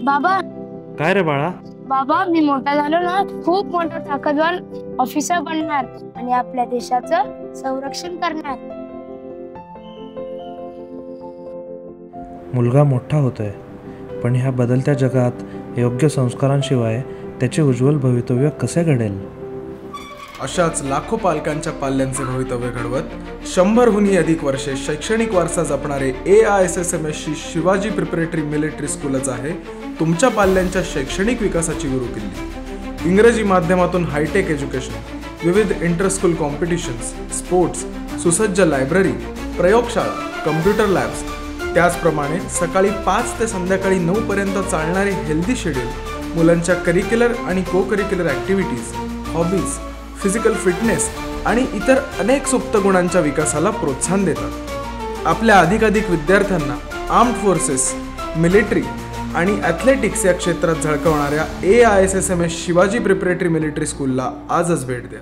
बाबा काय रे बाळा? बाबा मी मोठा झालो ना खूप मोठा ताकदवान ऑफिसर बनणार आणि आपल्या देशाचं संरक्षण करणार। मुलगा मोठा होतोय, पण ह्या बदलत्या जगात योग्य संस्कारांशिवाय त्याचे उज्ज्वल भवितव्य कसे घडेल? अशाच लाखो पालकांच्या पाल्यांचे भवितव्य घडवत 100हूनही अधिक वर्षे शैक्षणिक वारसा जपणारे AISSMSC शिवाजी प्रिपरेटरी मिलिटरी स्कूलच आहे तुमच्या पाल्यांच्या शैक्षणिक विकासाची गुरुकिल्ली। इंग्रजी माध्यमातून हायटेक एज्युकेशन, विविध इंटर स्कूल कॉम्पिटिशन्स, स्पोर्ट्स, सुसज्ज लायब्ररी, प्रयोगशाळा, कम्प्युटर लॅब्स, त्याचप्रमाणे सकाळी 5 ते संध्याकाळी 9 पर्यंत चालणारे हेल्दी शेड्यूल मुलांच्या करिक्युलर आणि को curricular activities, hobbies, physical fitness आणि इतर अनेक सुप्त गुणांच्या विकासाला प्रोत्साहन देतात। आपल्या अधिकाधिक विद्यार्थ्यांना आर्म्ड फोर्सेस, मिलिटरी आणि ॲथलेटिक्स या क्षेत्रात झळकवणाऱ्या AISSMS शिवाजी प्रिपरेटरी मिलिटरी स्कूलला आजच भेट द्या।